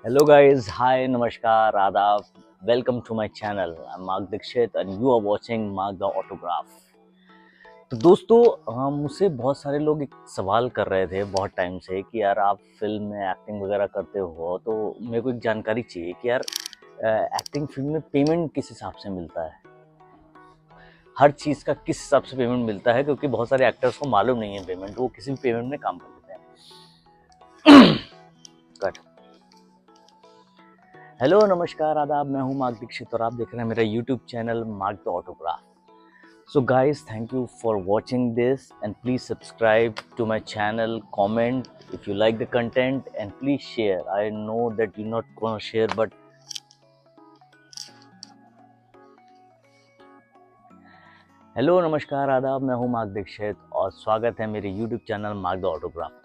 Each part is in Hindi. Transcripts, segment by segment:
Hello guys, hi, namaskar, adab. Welcome to my channel. I'm Mark Dixit and you are watching Mark the Autograph. तो दोस्तों मुझसे बहुत सारे लोग एक सवाल कर रहे थे बहुत टाइम से कि यार आप फिल्म में एक्टिंग वगैरह करते हो तो मेरे को एक जानकारी चाहिए कि यार एक्टिंग फिल्म में पेमेंट किस हिसाब से मिलता है। हर चीज़ का किस हिसाब से पेमेंट मिलता है, क्योंकि बहुत सारे एक्टर्स को मालूम नहीं है पेमेंट, वो किसी भी पेमेंट में काम कर लेते हैं। कट। हेलो नमस्कार आदाब, मैं हूँ मार्क दीक्षित और आप देख रहे हैं मेरा YouTube channel Mark the autograph. So guys, thank you for watching this and please subscribe to my channel, comment if you like the content and please share. I know that you're not gonna share but hello नमस्कार आदाब, मैं हूँ मार्क दीक्षित और स्वागत है मेरे YouTube channel Mark the Autograph.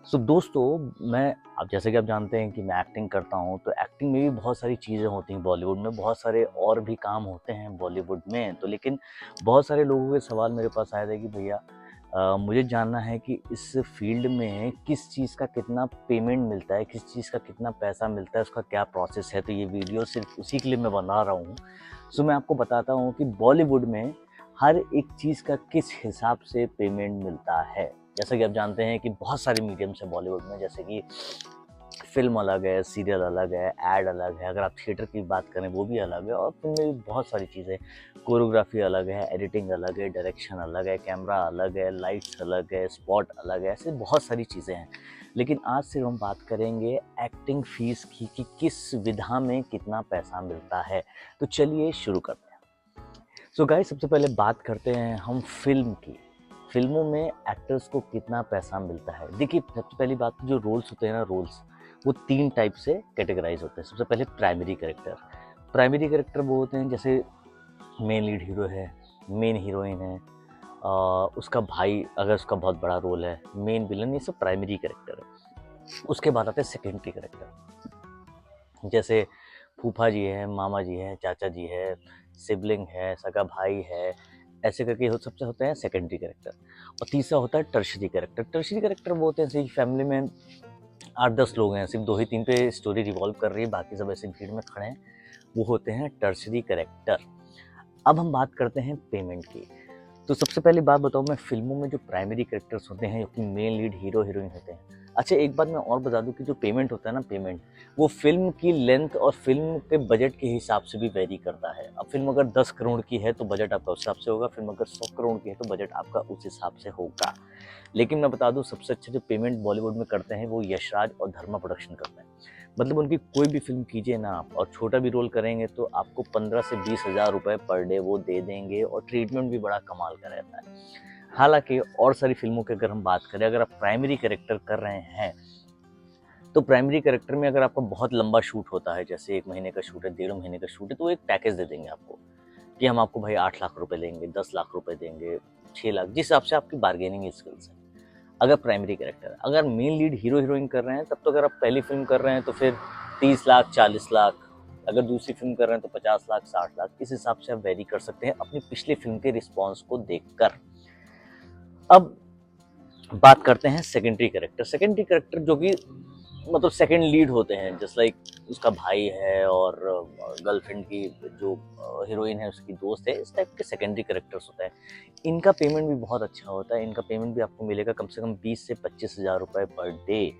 So दोस्तों, मैं आप जैसे कि आप जानते हैं कि मैं एक्टिंग करता हूँ, तो एक्टिंग में भी बहुत सारी चीज़ें होती हैं बॉलीवुड में, बहुत सारे और भी काम होते हैं बॉलीवुड में। तो लेकिन बहुत सारे लोगों के सवाल मेरे पास आए थे कि भैया मुझे जानना है कि इस फील्ड में किस चीज़ का कितना पेमेंट मिलता है, किस चीज़ का कितना पैसा मिलता है, उसका क्या प्रोसेस है। तो ये वीडियो सिर्फ उसी के लिए मैं बना रहा हूँ। सो मैं आपको बताता हूँ कि बॉलीवुड में हर एक चीज़ का किस हिसाब से पेमेंट मिलता है। जैसा कि आप जानते हैं कि बहुत सारे मीडियम्स हैं बॉलीवुड में, जैसे कि फिल्म अलग है, सीरियल अलग है, एड अलग है, अगर आप थिएटर की बात करें वो भी अलग है, और फिल्म में भी बहुत सारी चीज़ें, कोरियोग्राफी अलग है, एडिटिंग अलग है, डायरेक्शन अलग है, कैमरा अलग है, लाइट्स अलग है, स्पॉट अलग है, ऐसे बहुत सारी चीज़ें हैं। लेकिन आज सिर्फ हम बात करेंगे एक्टिंग फीस की कि किस विधा में कितना पैसा मिलता है। तो चलिए शुरू करते हैं। सो गाइस, सबसे पहले बात करते हैं हम फिल्म की। फिल्मों में एक्टर्स को कितना पैसा मिलता है। देखिए, सबसे पहली बात, जो रोल्स होते हैं ना, रोल्स वो 3 टाइप से कैटेगराइज होते हैं। सबसे पहले प्राइमरी कैरेक्टर। प्राइमरी कैरेक्टर वो होते हैं जैसे मेन लीड हीरो है, मेन हीरोइन है, उसका भाई अगर उसका बहुत बड़ा रोल है, मेन विलन, ये सब प्राइमरी कैरेक्टर है। उसके बाद आते हैं सेकेंडरी कैरेक्टर, जैसे फूफा जी है, मामा जी है, चाचा जी है, सिबलिंग है, सगा भाई है, ऐसे करके सबसे होते हैं सेकेंडरी कैरेक्टर। और तीसरा होता है टर्शरी कैरेक्टर। टर्शरी कैरेक्टर वो होते हैं जैसे फैमिली में 8-10 लोग हैं, सिर्फ 2 ही 3 पे स्टोरी रिवॉल्व कर रही है, बाकी सब ऐसे भीड़ में खड़े हैं, वो होते हैं टर्शरी कैरेक्टर। अब हम बात करते हैं पेमेंट की। तो सबसे पहली बात बताऊँ, मैं फिल्मों में जो प्राइमरी कैरेक्टर्स होते हैं, जो कि मेन लीड हीरो हीरोइन होते हैं। अच्छा, एक बात मैं और बता दूं कि जो पेमेंट होता है ना, पेमेंट वो फिल्म की लेंथ और फिल्म के बजट के हिसाब से भी वेरी करता है। अब फिल्म अगर 10 करोड़ की है तो बजट आपका उस हिसाब से होगा, फिल्म अगर 100 करोड़ की है तो बजट आपका उस हिसाब से होगा। लेकिन मैं बता दूं, सबसे अच्छे जो पेमेंट बॉलीवुड में करते हैं वो यशराज और धर्मा प्रोडक्शन करते हैं। मतलब उनकी कोई भी फिल्म कीजिए ना आप, और छोटा भी रोल करेंगे तो आपको 15 से 20 हज़ार रुपये पर डे वो दे देंगे, और ट्रीटमेंट भी बड़ा कमाल का रहता है। हालांकि और सारी फिल्मों की अगर हम बात करें, अगर आप प्राइमरी कैरेक्टर कर रहे हैं तो प्राइमरी कैरेक्टर में अगर आपका बहुत लंबा शूट होता है, जैसे 1 महीने का शूट है, 1.5 महीने का शूट है, तो एक पैकेज दे देंगे आपको कि हम आपको भाई 8 लाख रुपए देंगे, 10 लाख रुपए देंगे, 6 लाख, जिस हिसाब से आपकी बार्गेनिंग स्किल्स है। अगर प्राइमरी कैरेक्टर, अगर मेन लीड हीरो हीरोइन कर रहे हैं तब तो, अगर आप पहली फिल्म कर रहे हैं तो फिर 30 लाख 40 लाख, अगर दूसरी फिल्म कर रहे हैं तो 50 लाख 60 लाख, इस हिसाब से आप वेरी कर सकते हैं अपनी पिछली फिल्म के रिस्पॉन्स को देखकर। अब बात करते हैं सेकेंडरी कैरेक्टर। सेकेंडरी कैरेक्टर जो कि मतलब सेकंड लीड होते हैं, जस्ट लाइक उसका भाई है और गर्लफ्रेंड की जो हीरोइन है उसकी दोस्त है, इस टाइप के सेकेंडरी कैरेक्टर्स होते हैं। इनका पेमेंट भी बहुत अच्छा होता है। इनका पेमेंट भी आपको मिलेगा कम से कम 20 से 25 हज़ार रुपये पर डे,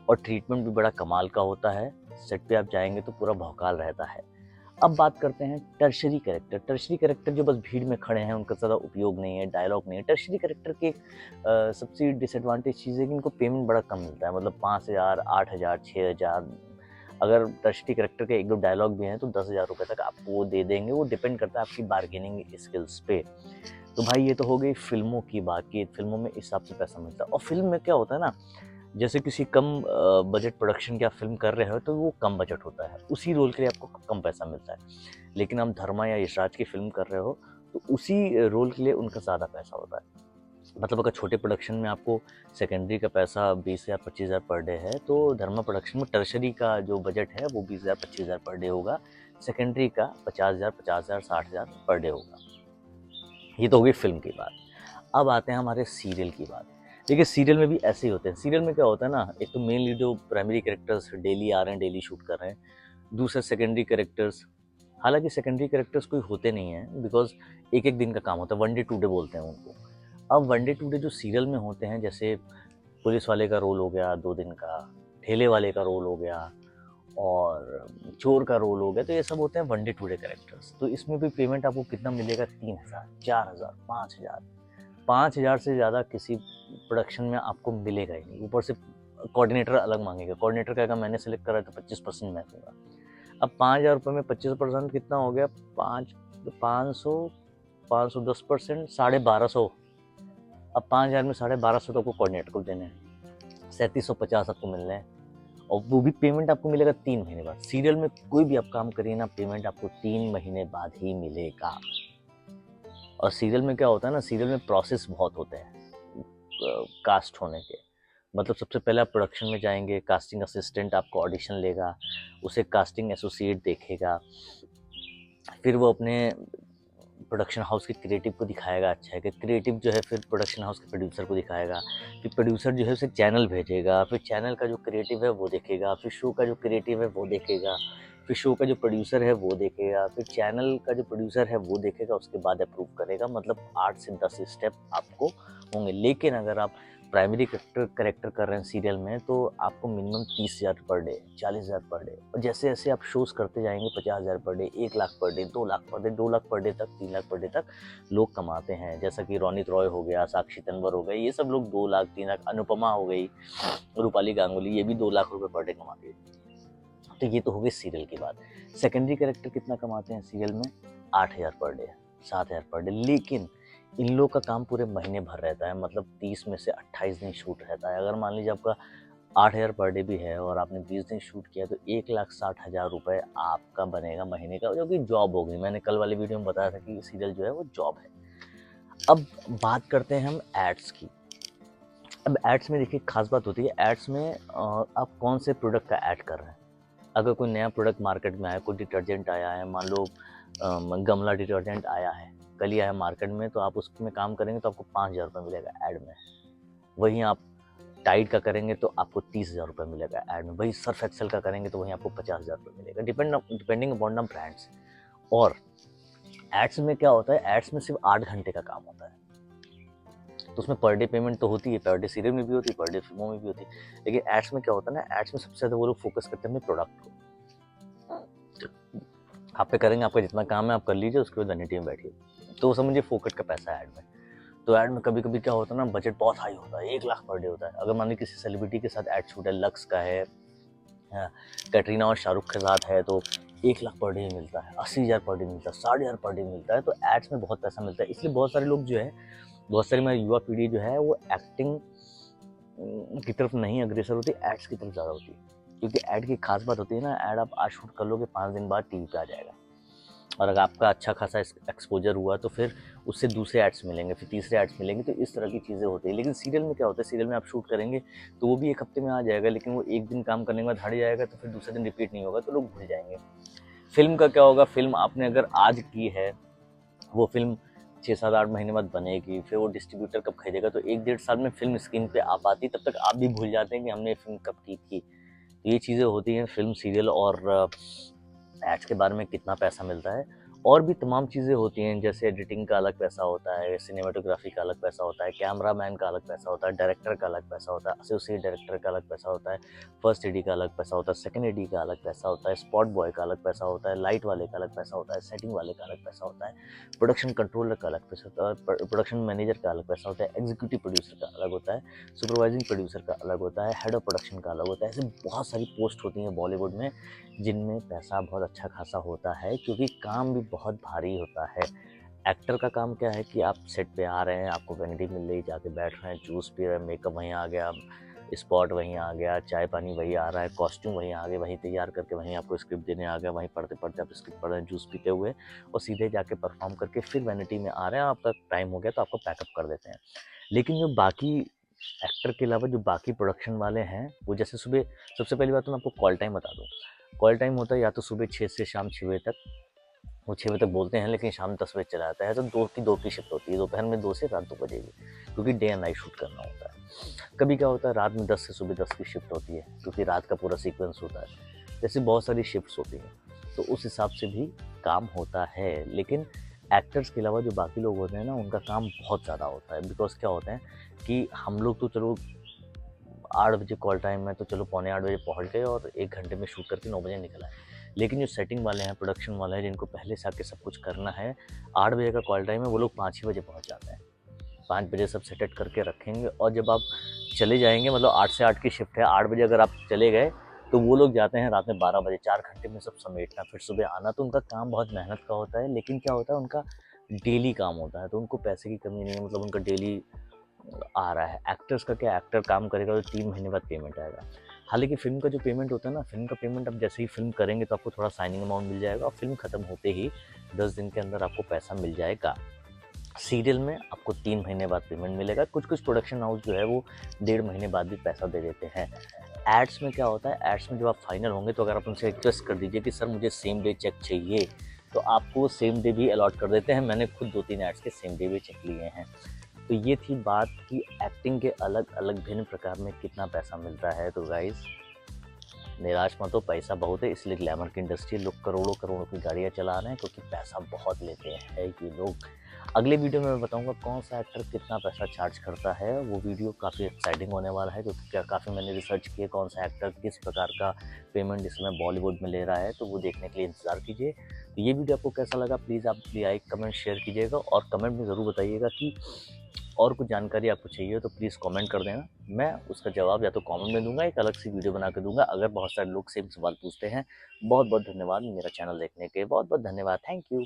और ट्रीटमेंट भी बड़ा कमाल का होता है। सेट पे आप जाएंगे तो पूरा भौकाल रहता है। अब बात करते हैं टर्शरी कैरेक्टर। टर्शरी कैरेक्टर जो बस भीड़ में खड़े हैं, उनका ज़्यादा उपयोग नहीं है, डायलॉग नहीं है। टर्शरी कैरेक्टर की सबसे डिसएडवांटेज चीज़ है कि इनको पेमेंट बड़ा कम मिलता है, मतलब 5,000, 8,000, 6,000। अगर टर्शरी कैरेक्टर के 1-2 डायलॉग भी हैं तो 10,000 रुपये तक आपको वो दे देंगे। वो डिपेंड करता है आपकी बार्गेनिंग स्किल्स पे। तो भाई ये तो हो गई फिल्मों की बात, कि फिल्मों में इस हिसाब से पैसा मिलता है। और फिल्म में क्या होता है ना, जैसे किसी कम बजट प्रोडक्शन की आप फिल्म कर रहे हो तो वो कम बजट होता है, उसी रोल के लिए आपको कम पैसा मिलता है। लेकिन आप धर्मा या यशराज की फिल्म कर रहे हो तो उसी रोल के लिए उनका ज़्यादा पैसा होता है। मतलब अगर छोटे प्रोडक्शन में आपको सेकेंडरी का पैसा 20,000 25,000 पर डे है, तो धर्मा प्रोडक्शन में टर्शरी का जो बजट है वो 20,000 25,000 पर डे होगा। सेकेंडरी का 50,000 50,000 60,000 पर डे होगा। ये तो होगी फिल्म की बात। अब आते हैं हमारे सीरियल की बात। देखिए सीरियल में भी ऐसे ही होते हैं। सीरियल में क्या होता है ना, एक तो मेनली जो प्राइमरी कैरेक्टर्स डेली आ रहे हैं, डेली शूट कर रहे हैं, दूसरे सेकेंडरी कैरेक्टर्स, हालांकि सेकेंडरी कैरेक्टर्स कोई होते नहीं हैं, बिकॉज एक एक दिन का काम होता है, वन डे टू डे बोलते हैं उनको। अब वन डे टू डे जो सीरियल में होते हैं, जैसे पुलिस वाले का रोल हो गया 2 दिन का, ठेले वाले का रोल हो गया, और चोर का रोल हो गया, तो ये सब होते हैं one day to day characters. तो इसमें भी पेमेंट आपको कितना मिलेगा, 3,000, 4,000, 5,000। 5,000 से ज़्यादा किसी प्रोडक्शन में आपको मिलेगा ही नहीं। ऊपर से कोऑर्डिनेटर अलग मांगेगा। कोऑर्डिनेटर कहेगा मैंने सेलेक्ट करा तो 25% मैं दूंगा। अब 5,000 रुपये में 25% कितना हो गया, 510%, 1,250। अब 5,000 में 1,250 तो आपको कोऑर्डिनेटर को देने हैं, 3,750 आपको मिलने हैं, और वो भी पेमेंट आपको मिलेगा 3 महीने बाद। सीरियल में कोई भी आप काम करिए ना, पेमेंट आपको 3 महीने बाद ही मिलेगा। और सीरियल में क्या होता है ना, सीरियल में प्रोसेस बहुत होते हैं कास्ट होने के। मतलब सबसे पहले आप प्रोडक्शन में जाएंगे, कास्टिंग असिस्टेंट आपको ऑडिशन लेगा, उसे कास्टिंग एसोसिएट देखेगा, फिर वो अपने प्रोडक्शन हाउस के क्रिएटिव को दिखाएगा, अच्छा है कि क्रिएटिव जो है फिर प्रोडक्शन हाउस के प्रोड्यूसर को दिखाएगा, फिर प्रोड्यूसर जो है उसे चैनल भेजेगा, फिर चैनल का जो क्रिएटिव है वो देखेगा, फिर शो का जो क्रिएटिव है वो देखेगा, फिर शो का जो प्रोड्यूसर है वो देखेगा, फिर चैनल का जो प्रोड्यूसर है वो देखेगा, उसके बाद अप्रूव करेगा। मतलब 8 से 10 स्टेप आपको होंगे। लेकिन अगर आप प्राइमरी करेक्टर कर रहे हैं सीरियल में, तो आपको minimum 30,000 per day, 40,000 per day, और जैसे जैसे आप शोज़ करते जाएंगे 50,000 per day, 1,00,000 per day, 2,00,000 per day, 2,00,000 per day तक, 3,00,000 पर डे तक लोग कमाते हैं। जैसा कि रोनित रॉय हो गया, साक्षी तन्वर हो गए, ये सब लोग 2,00,000, 3,00,000, अनुपमा हो गई, रूपाली गांगुली, ये भी 2,00,000 रुपये पर डे कमाती है। तो ये तो हो गई सीरियल की बात। सेकेंडरी कैरेक्टर कितना कमाते हैं सीरियल में, 8,000 पर डे, 7,000 पर डे। लेकिन इन लोगों का काम पूरे महीने भर रहता है, मतलब 30 में से 28 दिन शूट रहता है। अगर मान लीजिए आपका 8,000 पर डे भी है और आपने 20 दिन शूट किया, तो 1,60,000 रुपये आपका बनेगा महीने का, जो कि जॉब हो गई। मैंने कल वाले वीडियो में बताया था कि सीरियल जो है वो जॉब है। अब बात करते हैं हम एड्स की। अब एड्स में देखिए खास बात होती है, एड्स में आप कौन से प्रोडक्ट का ऐड कर रहे हैं। अगर कोई नया प्रोडक्ट मार्केट में आया, कोई डिटर्जेंट आया है, मान लो गमला डिटर्जेंट आया है, कल ही आया मार्केट में, तो आप उसमें काम करेंगे तो आपको 5,000 रुपये मिलेगा ऐड में। वहीं आप टाइड का करेंगे तो आपको 30,000 रुपये मिलेगा ऐड में। वही सर्फ एक्सेल का करेंगे तो वहीं आपको 50,000 रुपये मिलेगा, डिपेंडिंग अपॉन द ब्रांड्स। और एड्स में क्या होता है, एड्स में सिर्फ 8 घंटे का काम होता है, तो उसमें पर डे पेमेंट तो होती है, पर डे सीरियल में भी होती है, पर डे फिल्मों में भी होती है। लेकिन एड्स में क्या होता है ना, एड्स में सबसे ज़्यादा वो लोग फोकस करते हैं अपने प्रोडक्ट को। आप पे करेंगे, आपका जितना काम है आप कर लीजिए, उसके बाद वैनिटी में बैठिए। तो समझिए फोकट का पैसा है ऐड में। तो ऐड में कभी कभी क्या होता है ना, बजट बहुत हाई होता है, 1,00,000 पर डे होता है। अगर मान लीजिए किसी सेलिब्रिटी के साथ ऐड शूट है, लक्स का है, कैटरीना और शाहरुख के साथ है, तो 1,00,000 पर डे मिलता है, 80,000 पर डे मिलता है, 60,000 पर डे मिलता है। तो एड्स में बहुत पैसा मिलता है। इसलिए बहुत सारे लोग जो है, बहुत सारी हमारी युवा पीढ़ी जो है वो एक्टिंग की तरफ नहीं अग्रसर होती, एड्स की तरफ ज़्यादा होती है। क्योंकि ऐड की खास बात होती है ना, ऐड आप आज शूट कर लोगे, 5 दिन बाद टीवी पे आ जाएगा, और अगर आपका अच्छा खासा एक्सपोजर हुआ तो फिर उससे दूसरे एड्स मिलेंगे, फिर तीसरे एड्स मिलेंगे। तो इस तरह की चीज़ें होती है। लेकिन सीरियल में क्या होता है, सीरियल में आप शूट करेंगे तो वो भी 1 हफ्ते में आ जाएगा, लेकिन वो 1 दिन काम करने के बाद हट जाएगा, तो फिर दूसरे दिन रिपीट नहीं होगा, तो लोग भूल जाएंगे। फिल्म का क्या होगा, फिल्म आपने अगर आज की है, वो फिल्म 6, 7, 8 महीने बाद बनेगी, फिर वो डिस्ट्रीब्यूटर कब खरीदेगा, तो 1, 1.5 साल में फिल्म स्क्रीन पे आ पाती, तब तक आप भी भूल जाते हैं कि हमने फिल्म कब की थी। तो ये चीज़ें होती हैं फिल्म, सीरियल और एड्स के बारे में, कितना पैसा मिलता है। और भी तमाम चीज़ें होती हैं, जैसे एडिटिंग का अलग पैसा होता है, सिनेमेटोग्राफी का अलग पैसा होता है, कैमरामैन का अलग पैसा होता है, डायरेक्टर का अलग पैसा होता है, एसोसिएट डायरेक्टर का अलग पैसा होता है, फर्स्ट एडी का अलग पैसा होता है, सेकंड एडी का अलग पैसा होता है, स्पॉट बॉय का अलग पैसा होता है, लाइट वाले का अलग पैसा होता है, सेटिंग वाले का अलग पैसा होता है, प्रोडक्शन कंट्रोलर का अलग पैसा होता है, प्रोडक्शन मैनेजर का अलग पैसा होता है, एग्जीक्यूटिव प्रोड्यूसर का अलग होता है, सुपरवाइजिंग प्रोड्यूसर का अलग होता है, हेड ऑफ प्रोडक्शन का अलग होता है। ऐसे बहुत सारी पोस्ट होती हैं बॉलीवुड में, जिनमें पैसा बहुत अच्छा खासा होता है, क्योंकि काम भी बहुत भारी होता है। एक्टर का काम क्या है कि आप सेट पे आ रहे हैं, आपको वैनिटी मिल रही, जाके बैठ रहे हैं, जूस पी रहे हैं, मेकअप वहीं आ गया, स्पॉट वहीं आ गया, चाय पानी वहीं आ रहा है, कॉस्ट्यूम वहीं आ गया, वहीं तैयार करके वहीं आपको स्क्रिप्ट देने आ गया, वहीं पढ़ते पढ़ते आप स्क्रिप्ट पढ़ रहे हैं, जूस पीते हुए, और सीधे जाके परफॉर्म करके फिर वैनिटी में आ रहे हैं। आपका टाइम हो गया तो आपको पैकअप कर देते हैं। लेकिन जो बाकी एक्टर के अलावा जो बाकी प्रोडक्शन वाले हैं, वो जैसे सुबह, सबसे पहली बात तो मैं आपको कॉल टाइम बता दूँ। कॉल टाइम होता है या तो सुबह 6 से शाम 6 बजे तक, वो 6 बजे तक बोलते हैं लेकिन शाम 10 बजे चला जाता है। तो 2 की शिफ्ट होती है, दोपहर में 2 से रात 2 बजे की, क्योंकि डे एंड नाइट शूट करना होता है। कभी क्या होता है रात में 10 से सुबह 10 की शिफ्ट होती है, क्योंकि रात का पूरा सीक्वेंस होता है। जैसे बहुत सारी शिफ्ट्स होती हैं, तो उस हिसाब से भी काम होता है। लेकिन एक्टर्स के अलावा जो बाकी लोग होते हैं ना, उनका काम बहुत ज़्यादा होता है। बिकॉज़ क्या होता है कि हम लोग तो चलो 8 बजे कॉल टाइम है, तो चलो पौने 8 बजे पहुँच गए और 1 घंटे में शूट करके 9 बजे निकल आए। लेकिन जो सेटिंग वाले हैं, प्रोडक्शन वाले हैं, जिनको पहले से आके सब कुछ करना है, 8 बजे का कॉल टाइम है, वो लोग 5 ही बजे पहुँच जाते हैं। 5 बजे सब सेटअप करके रखेंगे और जब आप चले जाएँगे, मतलब 8 से 8 की शिफ्ट है, 8 बजे अगर आप चले गए, तो वो लोग जाते हैं रात में 12 बजे, 4 घंटे में सब समेटना, फिर सुबह आना। तो उनका काम बहुत मेहनत का होता है, लेकिन क्या होता है उनका डेली काम होता है, तो उनको पैसे की कमी नहीं है, मतलब उनका डेली आ रहा है। एक्टर्स का क्या, एक्टर काम करेगा तो 3 महीने बाद पेमेंट आएगा। हालाँकि फ़िल्म का जो पेमेंट होता है ना, फ़िल्म का पेमेंट आप जैसे ही फ़िल्म करेंगे तो आपको थोड़ा साइनिंग अमाउंट मिल जाएगा और फ़िल्म खत्म होते ही 10 दिन के अंदर आपको पैसा मिल जाएगा। सीरियल में आपको 3 महीने बाद पेमेंट मिलेगा। कुछ-कुछ प्रोडक्शन हाउस जो है वो 1.5 महीने बाद भी पैसा दे देते हैं। एड्स में क्या होता है, एड्स में जब आप फाइनल होंगे तो अगर आप उनसे रिक्वेस्ट कर दीजिए कि सर मुझे सेम डे चेक चाहिए, तो आपको सेम डे भी अलॉट कर देते हैं। मैंने खुद 2-3 एड्स के सेम डे भी चेक लिए हैं। तो ये थी बात कि एक्टिंग के अलग-अलग भिन्न प्रकार में कितना पैसा मिलता है। तो गाइज़ निराश मत हो, पैसा बहुत है, इसलिए ग्लैमर की इंडस्ट्री लोग करोड़ों-करोड़ों की गाड़ियाँ चला रहे हैं, क्योंकि पैसा बहुत लेते हैं ये लोग। अगले वीडियो में मैं बताऊँगा कौन सा एक्टर कितना पैसा चार्ज करता है। वो वीडियो काफ़ी एक्साइटिंग होने वाला है, क्योंकि क्या काफ़ी मैंने रिसर्च किया कौन सा एक्टर किस प्रकार का पेमेंट इस समय बॉलीवुड में ले रहा है, तो वो देखने के लिए इंतज़ार कीजिए। तो ये वीडियो आपको कैसा लगा, प्लीज़ आप लाइक, कमेंट, शेयर कीजिएगा और कमेंट में ज़रूर बताइएगा कि और कुछ जानकारी आपको चाहिए हो तो प्लीज़ कमेंट कर देना। मैं उसका जवाब या तो कमेंट में दूँगा, एक अलग सी वीडियो बना के दूँगा, अगर बहुत सारे लोग सेम सवाल पूछते हैं। बहुत-बहुत धन्यवाद मेरा चैनल देखने के, बहुत-बहुत धन्यवाद। Thank you.